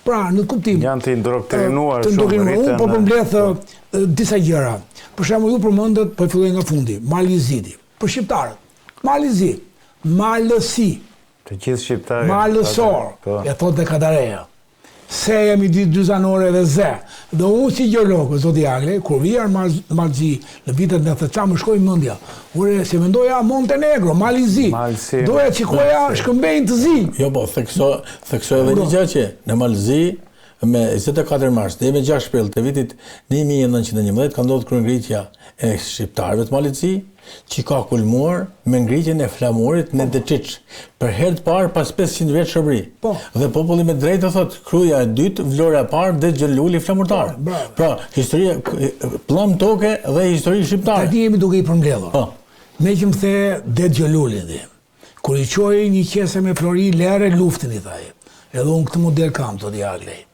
Pra, në kuptim. Janë të indoktrinuar shumë. Të indoktrinuar, po përmbledh disa gjëra. Për shembull, ju përmendët, po filloj nga fundi, Malizidi. Për shqiptarët, Malizi, malësi. Të gjithë shqiptarët. Malësor, e thotë dhe Kadareja. Se jemi ditë dyzanore dhe ze. Dhe unë si gjeolog, zoti Agle, kur vjen Malzi në vitet 90 më shkoi mendja. Ure, se mendoja Montenegro, Malizi. Doja qikoja Shkëmbejnë të zi. Jo, po, theksoj edhe një gjë që në Malzi, me 24 mars dhe me 6 prill të vitit 1911 ka ndodhur kryengritja e shqiptarëve të Malizi, që ka kulmuar me ngritjen e flamurit në Deçiç, për herë të parë pas 500 vjeç shërbëri. Dhe populli me drejtë thotë, kryja e dytë, vlora e parë dhe xheluli flamurtar. Pra, historia pllëm toke dhe histori shqiptare. Tani jemi duke i përmbledhur. Me që më the det xheluli dhe. Kur i çoi një qese me flori lere luftën i thaj. Edhe unë këtë model kam zoti Aglej.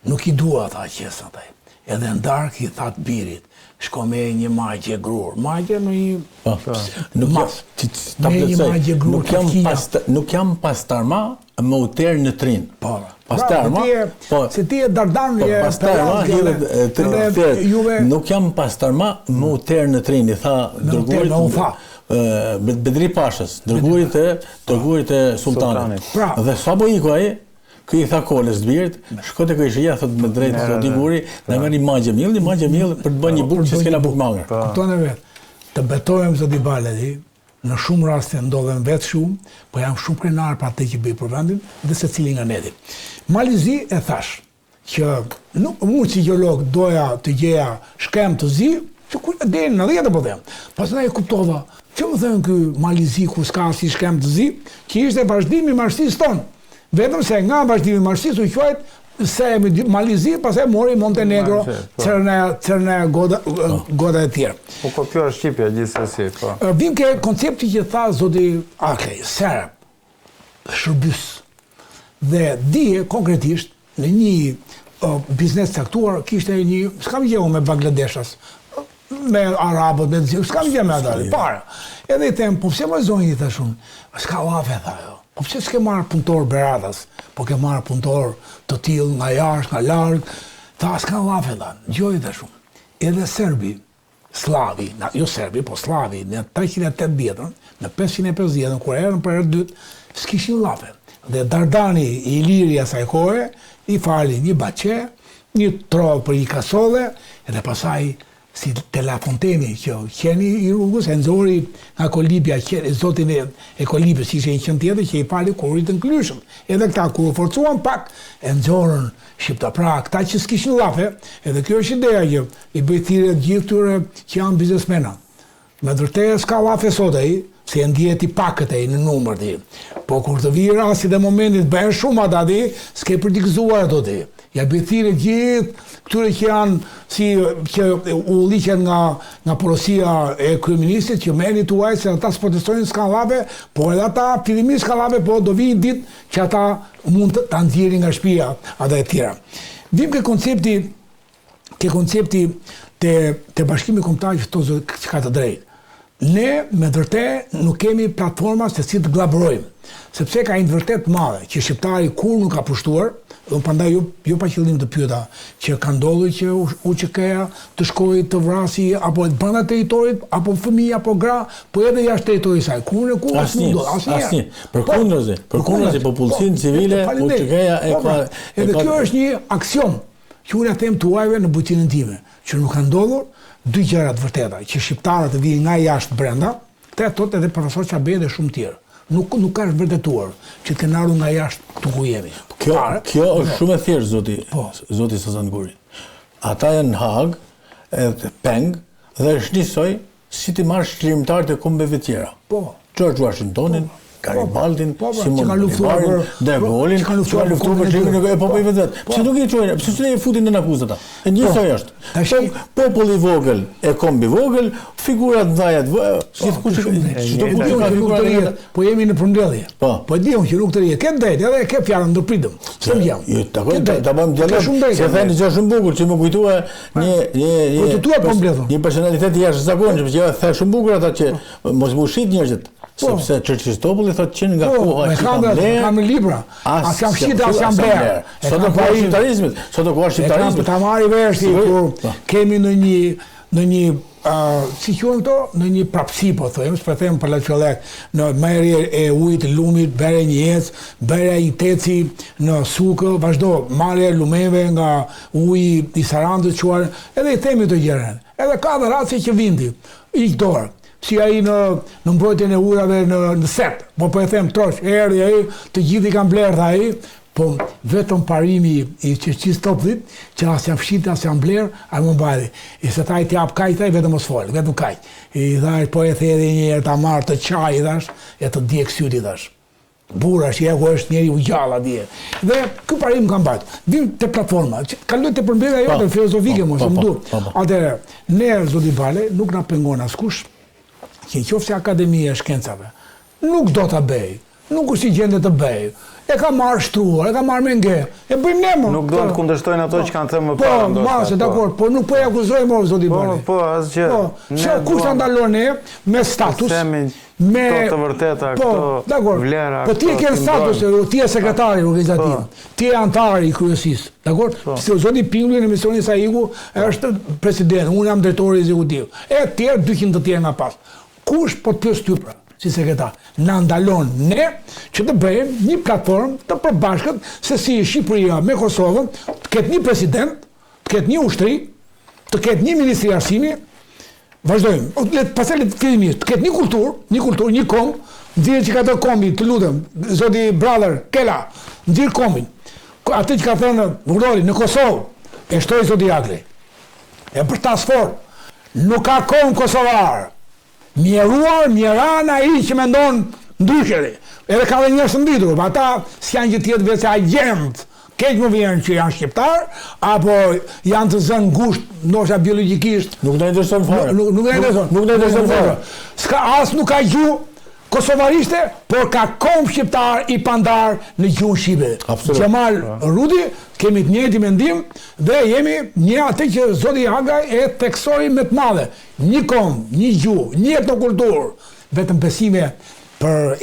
Nuk i dua ata qesën thaj. Edhe ndark i that birit. Shko me një magje grur. Magje në një mas. Nuk jam pastarma më u ter në trin. Pastarma. Se ti e Dardan nuk jam pastarma më u ter në trin, i tha dërgurit Bedri Pashës, dërgurit e sultanit. Dhe sa po iku ai, kë i tha kolës të birit, shko të këshia, thot me drejtë të diguri, në meri magje mill për të bërë një bukë që s'kena bukë mangër. Këtone vetë, të betojmë zoti Baledi, në shumë raste ndodhem vetë shumë, po jam shumë krenar për atë që bëj për vendin, dhe se cili nga neti. Malizi e thash, që unë si gjeolog doja të gjeja shkem të zi, që kujtë dhe në 10 po them. Pas në e kuptova, që më thënë kë Malizi ku s'ka si shkem të zi, që ishte vazhdimi marxist tonë. Vetëm se nga vazhdimi marxist u quajt se Malizi, pastaj mori Montenegro, Cerna goda e tjera. Po kopjuar Shqipja gjithsesi, po. Vim ke koncepti që tha zoti Aklej, Serb, shërbys. Dhe dije konkretisht në një biznes caktuar kishte një, s'kam gjë me Bangladeshas, me arabët, me s'kam gjë me ata, para. Edhe i them, po pse më zonjë i thashun, s'ka lafe tha jo. Po pse s'ke marrë punëtor Beratas, po ke marrë punëtor të tillë nga jashtë, nga larg, tha s'ka lafe tha, gjoj dhe shumë. Edhe serbi, slavi, jo serbi, po slavi, në 380-ën, në 550-ën, kur erën për herë dytë, s'kishin lafe. Dhe Dardani, i liri asaj kohe, i fali një baçe, një trovë për i kasole, edhe pasaj si te La Fonteni, që qeni i rrugës, e nëzori nga Kolibja, zotin e Kolibjës, ishe një qënë tjetër, që i pali kur rritën klyshëm. Edhe këta, kur u forcuan pak, e nëzorën Shqipta. Pra, këta që s'kishin lafe, edhe kjo është ideja që i bëjthire gjithë këtyre që janë biznesmena. Me dërteja s'ka lafe sot e i, se e ndjet i pakët e i në numër ti. Po kur të vijë rasti dhe momentit bëhen shumë ata ti, s'ke përtikëzuar ato ti. Ja bëjthire gjithë këtyre që janë si që u liqen nga porosia e kryeministit, që merri tuaj se ata s'protestojnë s'ka lafe, po edhe ata fillimisht s'ka lafe, po do vijë ditë që ata mund ta nxjerrin nga shtëpia ata e tjera. Vim ke koncepti te Bashkimi Kombëtar që ka të drejtë. Ne me vërtet nuk kemi platforma se si të glabrojmë, sepse ka një vërtet madhe që shqiptari kur nuk ka pushtuar, dhe prandaj jo pa qëllim të pyeta që ka ndodhur që UÇK-ja të shkojë të vrasi apo brenda territorit apo fëmijë apo gra, po edhe jashtë territorit saj. Kur asnjë. Përkundërzi popullsinë civile, UÇK-ja e ka. Edhe kjo është një aksion që unë them tuajve në bujtinën time, që nuk ka ndodhur. Dy gjëra të vërteta, që shqiptarët të vijnë nga jashtë brenda, këtë thotë edhe profesor Çabe dhe shumë tjerë. Nuk ka vërtetuar që të kenë ardhur nga jashtë këtu ku jemi. Kjo është shumë e thjeshtë zoti Sazanguri. Ata janë në Hag, edhe Peng, dhe është njësoj si ti marrësh çlirimtarët e kombeve të tjera. George Washingtonin, Garibaldin, Simon Bolivarin, De Gaullein, që ka luftuar për çlimin e popullit vetë. Pse nuk i çojnë? Pse s'e futin në akuzë ata? E njësoj është. Populli i vogël e kombi vogël, figurat ndajat, po jemi në përmbledhje. Po diun që nuk të rrihet. Ke drejtë, edhe ke fjalën ndërpritëm. S'e jam. Jo, ta bëjmë dialog. Se thënë gjë shumë bukur që më kujtua një personalitet i jashtëzakonshëm, që tha shumë bukur ata që mos u shit njerëzit. Sepse Çerçistopulli thotë që nga koha që kam libra. As kam shqitë, as kam blerë. Sot do koha shqiptarizmit, sot do koha shqiptarizmit. Ta marri vesh kur kemi në një si quhen këto, në një prapësi po thojmë, s'po them për laçollek, në merrje e ujit, lumit, bërja një ecë, bërja një teci në sukë, vazhdo marrja e lumeve nga uji i Sarandës quar, edhe I themi të gjëra. Edhe ka dhe raste që vindi, ik dorë. Si ai në mbrojtjen e ujrave në set, po e them trosh, erdhi ai, të gjithë I kanë blerë ai, po vetëm parimi I Çerçistopullit, që as jam fshit, as jam blerë, ai më mbajti. I se ta I t'jap kaq thaj vetëm mos fol, vetëm kaq. I thash po e the edhe një herë ta marr të çaj thash, e të diek syti thash. Burra që ku është njeri u gjalla dje. Dhe ky parim kam mbajt. Vim te platforma, kaloj te përmbledhja jote filozofike mos më duhet. Atëherë, ne zoti Bale nuk na pengon askush që qofse Akademia e Shkencave nuk do ta bëj, nuk është I gjendje të bëj. E ka marrë shtruar, e ka marrë me nge. E bëjmë ne më. Nuk duan të kundërshtojnë ato që kanë thënë më parë. Po, masë, dakor, po nuk po e akuzojmë më zoti Bale. Po, asgjë. Çka kush ta ndalon ne me status, me të vërteta këto vlera. Po ti ke status, ti je sekretari organizativ. Ti je antari I kryesisë, dakor? Se zoti Pingulli në emisionin Saiku është president, unë jam drejtori ekzekutiv. E tjerë 200 të tjerë na pas. Kush po të pyes ty pra? Si sekretar, na ndalon ne që të bëjmë një platformë të përbashkët se si Shqipëria me Kosovën të ketë një president, të ketë një ushtri, të ketë një ministri arsimi, vazhdojmë, pastaj le të fillimisht, të ketë një kulturë, një kom, nxjerrë që ka të kombi, të lutem, zoti brother, Kela, nxjerr kombin. Atë që ka thënë Vurori në Kosovë, e shtoi zoti Agli. E për ta sfor, nuk ka kom kosovar. Mjeruar, mjerana I që mendon ndrysheri. Edhe ka dhe njerëz të mbitur, ata s'janë që tjetë vetë agent, keq më vjen që janë shqiptar, apo janë të zënë ngusht, ndoshta biologjikisht. Nuk na intereson fare. Nuk na intereson fare. S'ka as nuk ka gjuhë kosovariste, por ka kom shqiptar I pandar në gjuhën shqipe. Xhamal Rudi, kemi të njëjtin mendim dhe jemi një atë që zoti Agaj e theksoi me të madhe. Një kom, një gjuhë, një etnokulturë, vetëm besime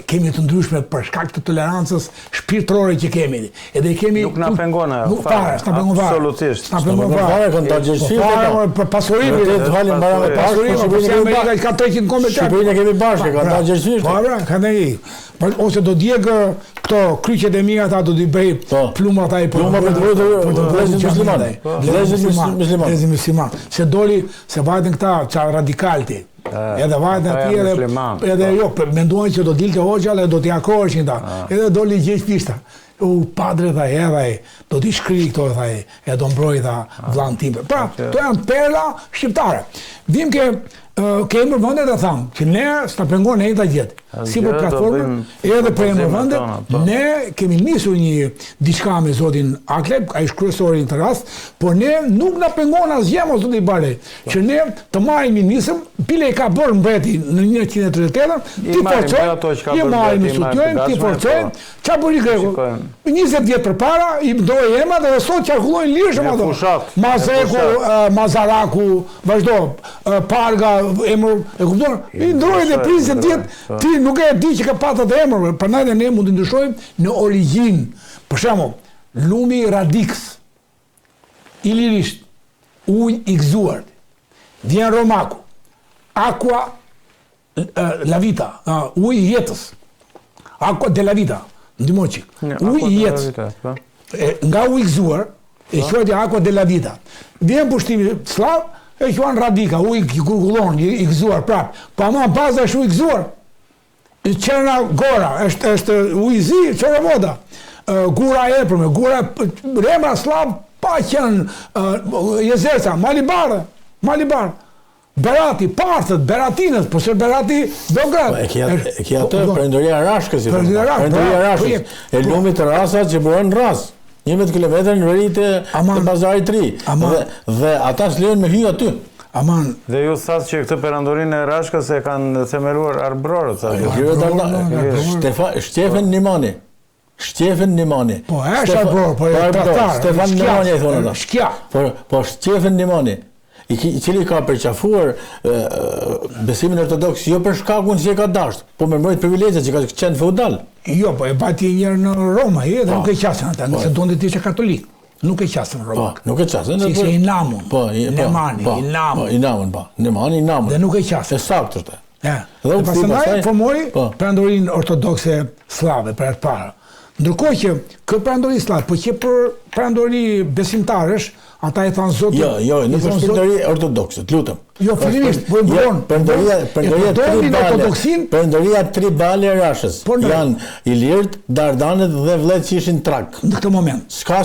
kemi të ndryshme për shkak të tolerancës shpirtërore që kemi. Edhe kemi nuk na pengon ajo. Nuk fare, s'na pengon fare. Absolutisht. S'na pengon fare kanë ta gjështirë. Për pasurimi, të halin para me pasurimi, ka 300 kombe çaj. Shqipërinë kemi bashkë, kanë ta gjështirë. Po, kanë ai. Ose do djeg këto kryqet e mia ata do t'i bëj plumat ai për të vlezën muslimane. Vlezën musliman. Se doli se vajten këta ça radikalti. Edhe vajten atje edhe jo, menduan që do dilte hoxha dhe do t'i akoheshin ta. Edhe doli gjej fishta. Padre tha, edhe do t'i shkri këto, tha, e do mbroj tha vllain tim. Pra, to janë perla shqiptare. Vim ke emër vendet e tham, që ne s'na pengon ne ta gjet. Si për platformën, edhe për emër vendet, ne kemi nisur një diçka me zotin Aklep, ai është kryesori në rast, por ne nuk na pengon asgjë mos zoti Bale, që ne të marrim një nisëm, bile I ka bërë mbreti në 1938, ti forcoj, I marrim në studiojmë, ti forcojmë, ç'a bëri Greku? 20 vjet përpara I ndroi emrat dhe sot qarkullojnë lirshëm ato. Mazeku, Mazaraku, vazhdo, Parga, emër, e kupton? I ndroi dhe 20 vjet, ti nuk e di që ka patë atë emër, prandaj ne mund të ndryshojmë në origjinë. Për shembull, lumi Radix, Ilirisht, ujë I gëzuar, vjen Romaku, Aqua la vita, ujë I jetës, Aqua della vita, ndihmo çik. Ujë I jetës. Nga ujë I gëzuar, e quhet Aqua della vita. Vjen pushtimi slav, e quan radika, ujë I gurgullon, I gëzuar prap. Po ama baza është ujë I gëzuar. Qerna gora, është ujë I zi, çora voda. Gura epërme, gura remra slav pa qenë Jezerca, Malibar. Berati, Parthët, Beratinët, po se Berati Beograd. E kia atë Perëndoria e Rashkës. Perëndoria e Rashkës. E lumit të rasat që bëhen ras. 11 kilometra në veri të Bazarit 3. Dhe ata s'lejon me hy aty. Aman. Dhe ju thas që këtë perandorinë e Rashkës e kanë themeluar arbrorët. Shtefan Nimani. Shtefan Nimani. Po, është arbror, po e traktar. Stefan Nimani e thonë ata. Shkja. Po Shtefan Nimani. i cili ka përqafuar besimin ortodoks jo për shkakun se ka dashur, po me mbrojt privilegjet që ka qenë feudal. Jo, po e bati njërë në Roma, dhe nuk e qasën ata, nëse donë të ishe katolik. Nuk e qasën në Roma. Nuk e qasën. Si ishe i namun, Nemani, i namun. Nemani, i namun. Dhe nuk e qasën. E saktë është. Dhe pasëndaj formoi perandorin ortodokse slave për atë para. Ndërkohë që kë perandori slave, po që për perandori besimtarësh, ata e thanë Zotin. Jo, nuk është perandori ortodokse, të lutem. Jo, fillimisht, po e mbron. Perandoria tribale e Rashës. Janë Ilirët, Dardanët dhe vëllezërit që ishin trak. Në këtë moment. S'ka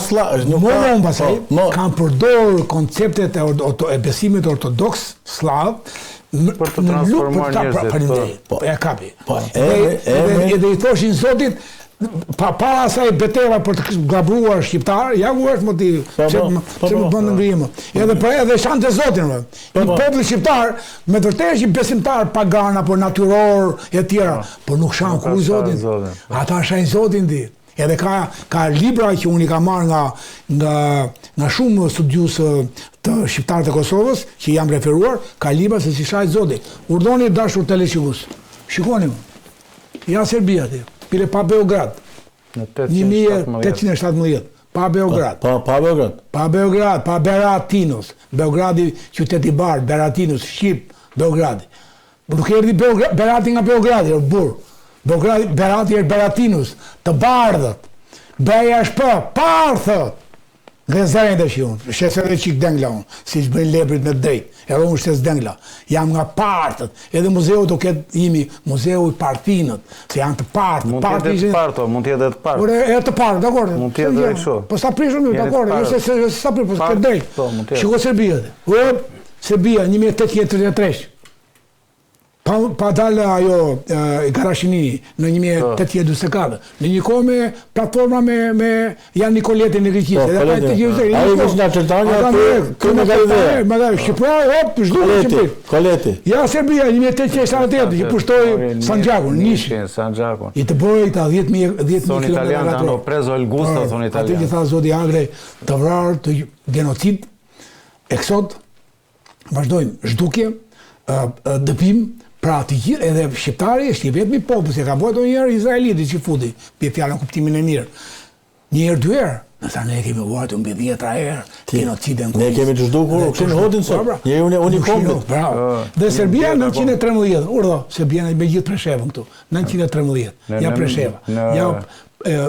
nuk ka pasaj, kanë përdorur konceptet e besimit ortodoks slav për të transformuar njerëzit. Po, e kapi. Edhe i thoshin Zotit, para asaj beteva për të gabruar shqiptar, ja ku është motivi, që më bëndë ngrimë. Edhe shanë të Zotin, i populli shqiptar, me vërtet është i besimtar pagan apo natyror e tjera, por nuk shanë ku Zotin. Ata shanë Zotin di. Edhe ka libra që unë i ka marrë nga shumë studiusë të shqiptarët e Kosovës, që jam referuar, ka libra se si shajt Zotin. Urdhoni dashur teleshikus. Shikoni më. Ja Serbia ti. Pile pa Beograd. 1817. Pa Beograd. Pa Beograd. Pa Beograd, pa Beratinos. Beogradi, qyteti bar, Beratinos, Shqip, Beogradi. Nuk erdi Berati nga Beogradi, është burë. Berati është Beratinus, të bardhët. Beja është për, parthët. Dhe zërën dhe që unë, shesë edhe qikë dengla unë, si që bëjnë lebrit me drejt, edhe unë shesë dengla. Jam nga partët, edhe muzeu të ketë imi, muzeu i partinët, se janë të partë. Mund tjetë të partë, mund tjetë të partë. E të partë, dakord. Mund tjetë dhe kështu. Po sa prishëm ju, dakord, jo se sa prishëm, po këtë drejt. Shiko Serbia dhe. Serbia, 1833. Pa dalë ajo Garashini në 1824, në një kohë me platforma me Jan Nikoletin në Greqisë. Ajo vishë nga qërtanja, kënë nga ide. Shqipëra, zhdurë Shqipëri. Koleti. Ja Serbia, 1878, që pushtoj Sanxhakun, Nishin. I të bëjë këta 10.000 thonë italianë, të anë prezo el gusto, thonë italianë. Ati që tha Zoti Agre, të vrarë, të genocid, eksod, vazhdojmë, zhdukje, dëpim. Pra të gjithë, edhe shqiptari është i vetëmi popull, se ka bojtë njërë Izraeliti që futi, për fjallën kuptimin e mirë. Njërë dy herë, nësa ne kemi bojtë mbi 10 herë, genociden ne kemi të zhdukur, këshin hodin sot, njërë unë i kombit. Dhe Serbia 913, urdo, Serbia me gjithë Preshevën këtu, 913, ja Presheva, ja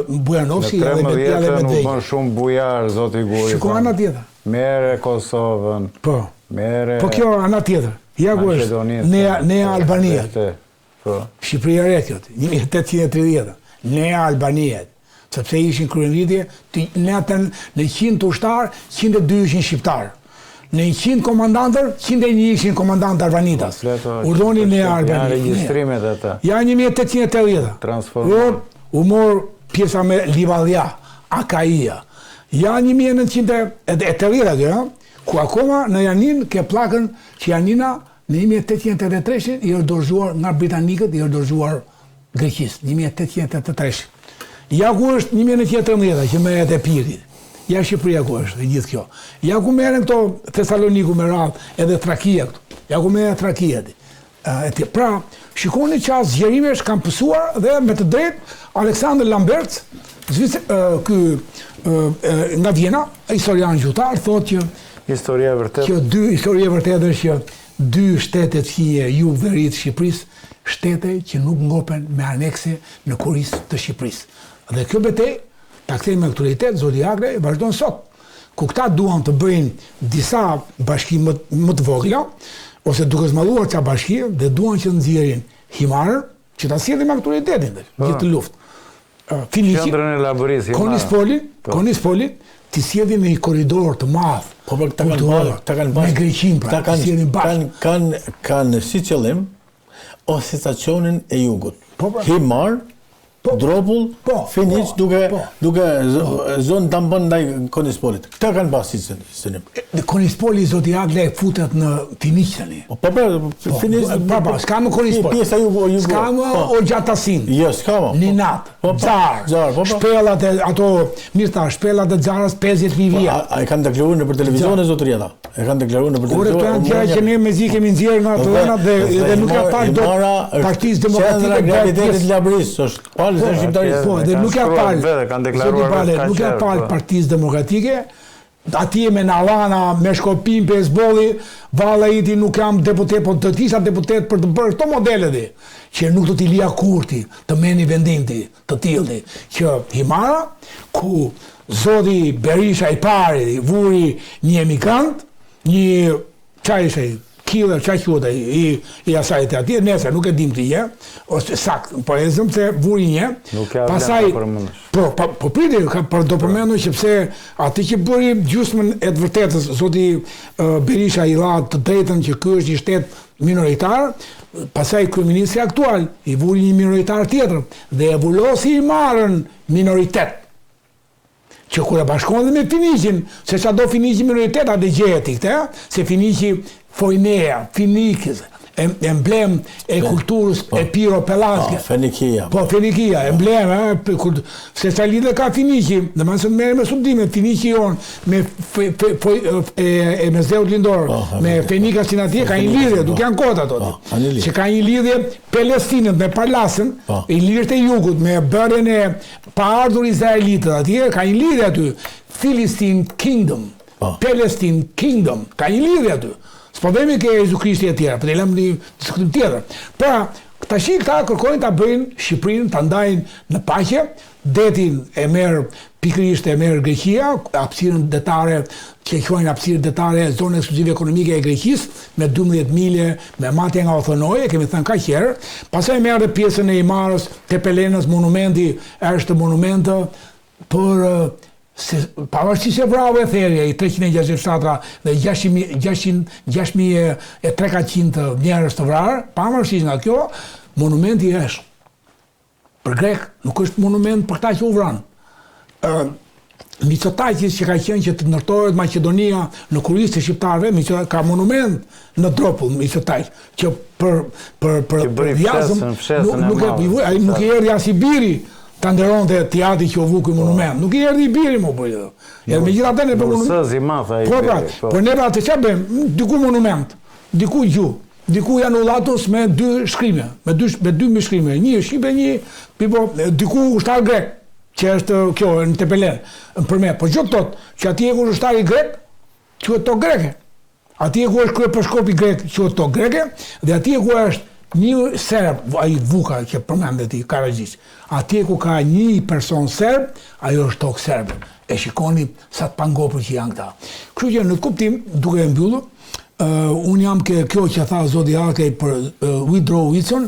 Bujanovski, ja dhe Medvej. Në 13 nuk bën shumë bujar, zoti Guri. Shiko ana tjetër. Mere Kosovën. Po kjo ana tjetër. Ja ku është, Nea Albania. Shqipëria re kjo, 1830. Nea Albania. Sepse ishin kryenlidhje, në 100 ushtarë, 102 ishin shqiptarë. Në 100 komandantër, 101 ishin komandantë albanitas. Urdhoni Nea Albania. Janë regjistrimet ata. Ja 1880. U morë pjesa me Livadhja, Akaia. Ja 1980, ku akoma në Janin ke plakën që Janina në 1883 i është dorëzuar nga Britanikët, i është dorëzuar Greqisë, 1883. Ja ku është 1913, që merret e Pirit. Ja Shqipëria ku është, dhe gjithë kjo. Ja ku merren këto Tesaloniku me radhë, edhe Trakia këtu. Ja ku merret Trakia. Pra, shikoni që as zgjerimesh kanë pësuar dhe me të drejtë Aleksandr Lamberts, nga Vjena, historian gjuhtar, thotë që historia e vërtetë. Historia e vërtetë është që dy shtetet fije, Jugë dhe Ri të Shqipërisë, shtete që nuk ngopen me anekse në kurisë të Shqipërisë. Dhe kjo betejë, ta kthejmë me aktualitet, zoti Agre, vazhdon sot. Ku këta duan të bëjnë disa bashki më të vogla, ose duke zmadhuar ca bashki, dhe duan që të nxjerrin Himarën, që ta sjellim aktualitetin gjithë të luftë. Finiqin, Konispolin, të sjedhin në një koridor të madh, me Greqin, pra, të sjedhin bashkë. Kanë si qëllim oscilacionin e jugut. Himar, Dropull, Finiq, duke zonë të mbën ndaj Konispolit. Këta kanë basi sënim. Konispoli, zoti Agle, futet në Finiq tani. Finiq... S'ka më Konispol. S'ka më Ogjatasin. Jo, s'ka më. Ninat, Zar, shpellat e ato, mirë ta, shpellat e Zaras 50.000 vija. A i kanë të kluur në për televizion e zotëri ata. E kanë deklaruar në Ore të janë tjera që ne me zi kemi nxjerrë nga ato dhëna dhe nuk ja pal do Partisë Demokratike Gravitetit Labrisë, është palë se shqiptarisë. Po, dhe nuk ja pal. Kanë deklaruar nuk ja pal Partisë Demokratike. Atje me Nallana, me Shkopin, Bezbolli, valla iti nuk jam deputet, po të tisha deputet për të bërë këto modele di, që nuk do t'i lija kurti, të meni vendim ti, të tildi, që Himara, ku zoti Berisha i pari, vuri një emigrant, një qaj ishe, killer, qaj qute, i asajt e atje, nese, nuk e dim të je, ose sakt, po e zëmë se vuri një, pasaj, po priti, për do përmenu që pse ati që bëri gjysmën e të vërtetës, zoti Berisha i la të drejtën që ky është një shtet minoritar, pasaj kryeministri aktual, i vuri një minoritar tjetër, dhe e vullosi i marën minoritet, që kur e bashkon dhe me Finiqin, se qa do Finiqi minoritet, atë gjeti këte, se Finiqi Fojnea, Finikis, emblem e kulturës e Piro Pelaske. Fenikia. Po, Fenikia, emblem, se sa lidhe ka Finiqi, dhe më nëse të merë me subdime, Finiqi jonë, me Zeut Lindor, me Fenika sin atje, ka një lidhje, duke janë kota ato. Që ka një lidhje Palestinët me Parlasën, i lidhje të jugut, me bërën e pa ardhur izraelitët atje, ka një lidhje aty, Philistine Kingdom, Palestine Kingdom, ka një lidhje aty. S'po dhemi ke Jezu Krishti e tjera, për të lem një diskutim tjetër. Pra, këta kërkojnë të bëjnë Shqipërinë, të ndajnë në paqe, detin e merë pikërisht e merë Greqia, hapësirën detare, që quajnë hapësirë detare zonë ekskluzive ekonomike e Greqisë, me 12 milje, me matje nga Othonoje, kemi thënë ka qerë, pasaj merë dhe pjesën e Imarës, Tepelenës, monumenti, është monumentë për pavarësisht se vrave e therja i 367 dhe 6.300 njerëz të vrarë, pavarësisht nga kjo, monumenti është për grek, nuk është monument për këta që u vranë. Mitsotakis që ka qenë që të ndërtohet Maqedonia në kurisë të shqiptarëve, ka monument në Dropull, Mitsotakis, që për vjazëm nuk e erdhi as i biri të nderonte teatri që u vu ky monument. Nuk i erdhi i biri më bëjë. Edhe megjithatë ne për monument. Po ne atë çfarë bëjmë? Diku monument, diku gjuhë, diku Janulatus me 2 shkrime, me 2 shkrime, një shqipe, një diku ushtar grek, që është kjo në Tepelen, për me. Po gjithë tot, që atje ku është ushtari grek, quhet to greke. Atje ku është kryeposhkopi grek, quhet to greke, dhe atje ku është një serb, ai Vuka që përmendet i Karagjis, atje ku ka një person serb, ajo është tokë serbe. E shikoni sa të pangopër që janë këta. Kështu që në kuptim, duke e mbyllur, unë jam kjo që tha zoti Akej për Woodrow Wilson,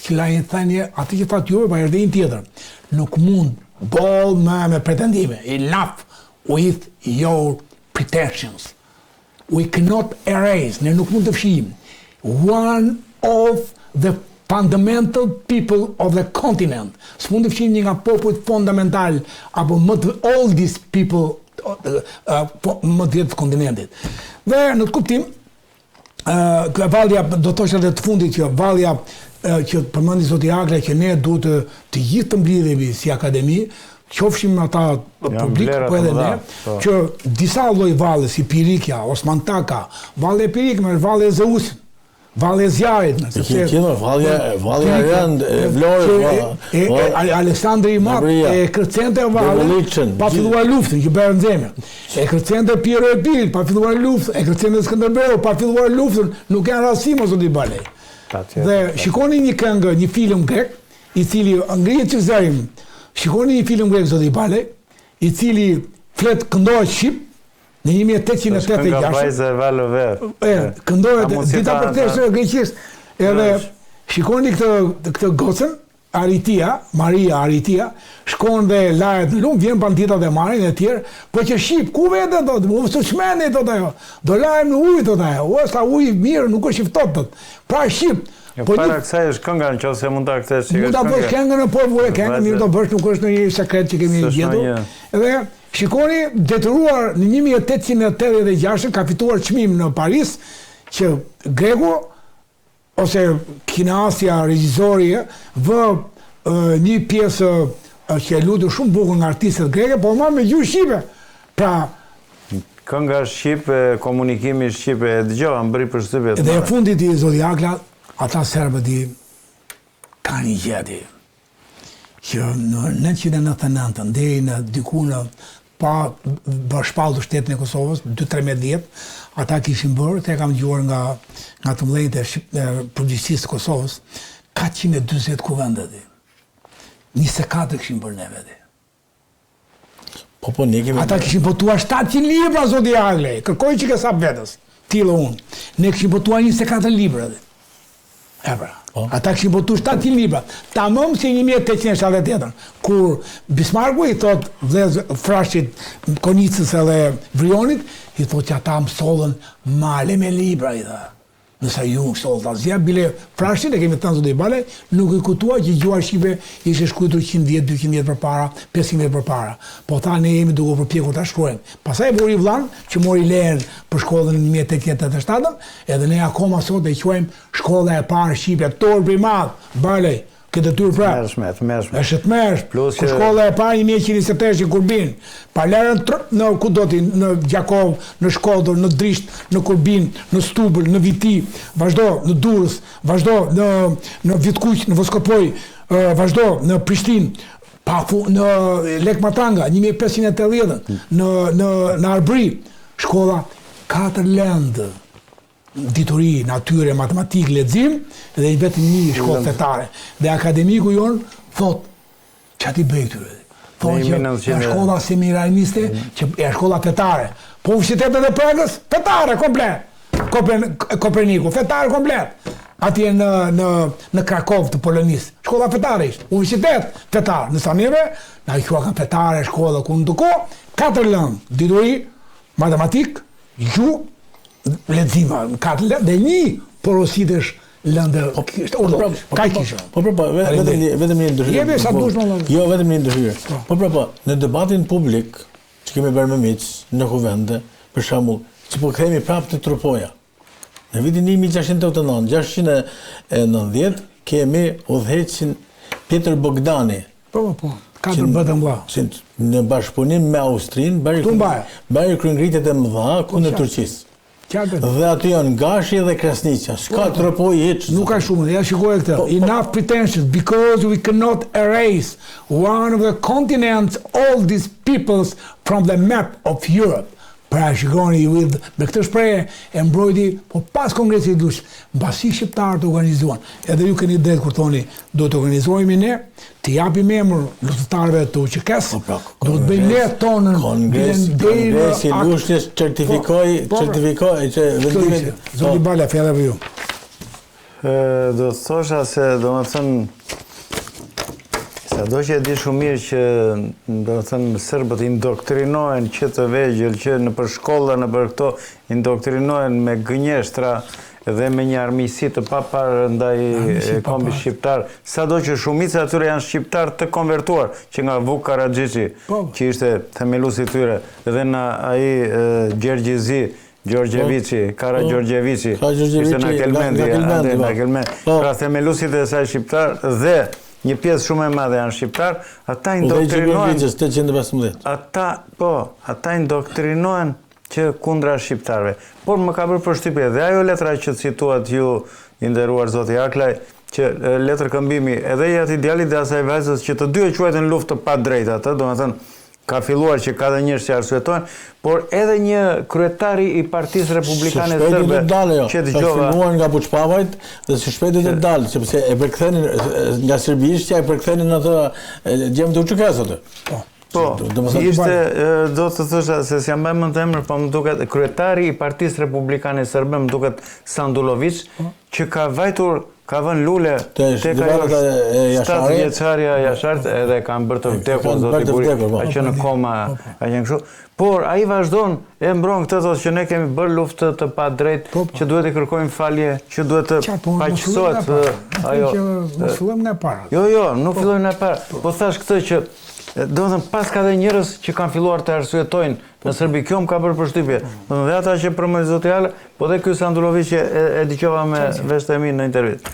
që la një thënie, atë që thatë juve, pa erdhejnë tjetër. Nuk mund ball me pretendime. Enough with your pretensions. We cannot erase, ne nuk mund të fshijim. One of the fundamental people of the continent. S'mund të fshijim një nga popujt fundamental apo më të oldest people më të jetë kontinentit. Dhe në të kuptim, valja, do të thosh edhe të fundit që valja që përmendi zoti Akla që ne duhet të gjithë të mblidhemi si akademi, qofshim ata publik, po edhe ne, që disa lloj valle si Pirikja, Osmantaka, valle e Pirik, me valle e Zeusit, valle e Zjarit, valle e Rënd, e Vlorës, Aleksandri i Madh e kërcente valle, pa filluar luftën që bërë në zemër. E kërcente Piero e Birit, pa filluar luftën, e kërcente Skënderbeu, pa filluar luftën, nuk janë rasim ose di balej. Dhe shikoni një këngë, një film grek, i cili ngrihet që zërim. Shikoni një film grek zoti Balej, i cili këndohet shqip në 1886. Këndohet dita për të greqisht. Edhe shikoni këtë gocën, Maria Aritia, shkon dhe lajet në lumë, vjen bandita dhe marrin e tjerë, po që shqip, ku vete do të, mu së shmeni do të ajo, do lajem në ujë do të ajo, o sa ujë mirë, nuk është shiftot të, pra shqip. Para kësaj është kënga në qoftë se mund ta kthesh që mund ta bësh këngën po vure këngën, mirë do bësh, nuk është ndonjë sekret që kemi gjetur. Edhe shikoni, detyruar në 1886 ka fituar çmim në Paris që greku ose kinasja regjizori vë një pjesë që e lutur shumë bukur nga artistët greke, po ma me gjuhë shqipe. Pra, Kënga shqip, komunikimi shqip, e dëgjova, më bëri përshtypje. Dhe e fundit i Zodiakla, ata serbët i ka një gjeti që në 1999 deri në diku në pa bashkëpallur shtetin e Kosovës, 2-13 vjet, ata kishin bërë, te kam dëgjuar nga të mëdhenjtë e përgjithësisë të Kosovës, 440 kuvende. 24 kishin bërë neve. Po, ne kemi... Ata kishin votuar 700 libra, zoti Agle, kërkoj që ke sa vetës, tillë unë. Ne kishin votuar 24 libra. Ata kishin votuar 700 libra. Tamam si 1878, kur Bismarcku i thot Frashit, Konicës edhe Vrionit, i thot që ata mësollën male me libra, i tha. Nësa ju mësollët asgjë, bile Frashit, e kemi thënë zoti Bale, nuk i kutua që gjuha shqipe ishe shkruar 100 vjet, 200 vjet përpara, 500 vjet përpara. Po tha ne jemi duke përpjekur ta shkruajmë. Pastaj mori vllan që mori lejen për shkollën në 1887, edhe ne akoma sot e quajmë shkolla e parë shqipe, torbi i madh, Bale. Këtë detyrë pra. Mërshmet. Është të mërsh. Plus shkolla e parë 1123 në Kurbin. Palerën në ku do ti, në Gjakov, në Shkodër, në Drisht, në Kurbin, në Stubël, në Viti, vazhdo në Durrës, vazhdo në Vitkuq, në Voskopoj, vazhdo në Prishtinë, në Lekmatanga 1580, në Arbri, shkolla 4 lëndë. Dituri, natyre, matematik, lexim dhe i vetëm një shkollë fetare. Dhe akademiku jonë thot, që ti bëj këtyre? Thonë që e shkolla seminarimiste, që e shkolla fetare. Po universitetet e Pragës, fetare, komplet. Koperniku, fetare, komplet. Atje në Krakov të Polonisë, shkolla fetare ishte. Universitet, fetare. Në Sanire, na i qua kanë fetare, shkolla ku në duko, 4 lëndë, dituri, matematik, gjuhë, lexima, dhe një porositesh lëndë, ka kisha. Po, vetëm një ndryshim. Jemi sa dush më lëndë. Jo, vetëm një ndryshim. Po, në debatin publik, që kemi bërë me miq në kuvende, për shembull, që po kthehemi prapë të trupoja. Në vitin 1689, 690, kemi udhëheqin Pjetër Bogdani. Po. 4 bëtë mbla. Në bashkëpunim me Austrinë, bërë kryengritjet e mëdha kundër Turqisë. Dhe aty janë Gashi dhe Krasniqa, s'ka tropoj hiç. Nuk ka shumë, ja shikoj këtë. Enough pretensions because we cannot erase one of the continents, all these peoples from the map of Europe. Pra shikoni me këtë shprehje e mbrojti, po pas kongresit dush, mbasi shqiptarët të organizuan. Edhe ju keni drejt kur thoni, do të organizohemi ne, të japim emër luftëtarëve të UÇK-s, do të bëjmë ne tonën. Kongresi Lushnjës certifikoi që vendimin. Zoti Bala, fjala për ju. Do të thosha se domethënë sado që e di shumë mirë që do të thënë serbët indoktrinohen që të vegjël që në për shkolla, në për këto indoktrinohen me gënjeshtra dhe me një armiqësi të paparë ndaj kombit shqiptar. Sado që shumica atyre janë shqiptar të konvertuar, që nga Vuk Karadžići, që ishte themeluesi i tyre, dhe na ai Gjergjizi Gjorgjevici, Karagjorgjevici, ishte në Kelmendi, pra themeluesit e saj shqiptar dhe një pjesë shumë e madhe janë shqiptar, ata indoktrinohen. Ata indoktrinohen që kundra shqiptarëve. Por më ka bërë përshtypje dhe ajo letra që cituat ju, i nderuar zoti Aklaj, që letër këmbimi edhe i atij djalit dhe asaj vajzës që të dy e quajtën luftë të padrejtë atë, domethënë ka filluar që ka dhe njërës që arsuetojnë, por edhe një kryetari i Partisë Republikane Sërbe që dëgjova... Ka filluar nga Buçpavajt dhe së shpejti të dalë, sepse e përkthenin nga serbishtja, e përkthenin atë gjemë të UÇK-s atë. Po, ishte, do të thosha, se s'jam bëjmë në të emër, po më duket kryetari i Partisë Republikane Sërbe, më duket Sandulović, që ka vajtur, ka vën lule tek ajo 7 vjeçarja Jasharit edhe kanë bërë të vdekur zoti Buri, ka qenë në koma, ka qenë kështu. Por ai vazhdon, e mbron këtë thotë që ne kemi bërë luftë të padrejtë, që duhet të kërkojmë falje, që duhet të paqësohet ajo. Mos fillojmë nga para. Jo, nuk fillojmë nga para. Po thash këtë që do të thënë pas ka dhe njerëz që kanë filluar të arsuetojnë në Serbi, kjo më ka bërë përshtypje. Dhe ata që promojnë zoti Ala, po dhe ky Sandulović e dëgjova me vesh të mi në intervistë.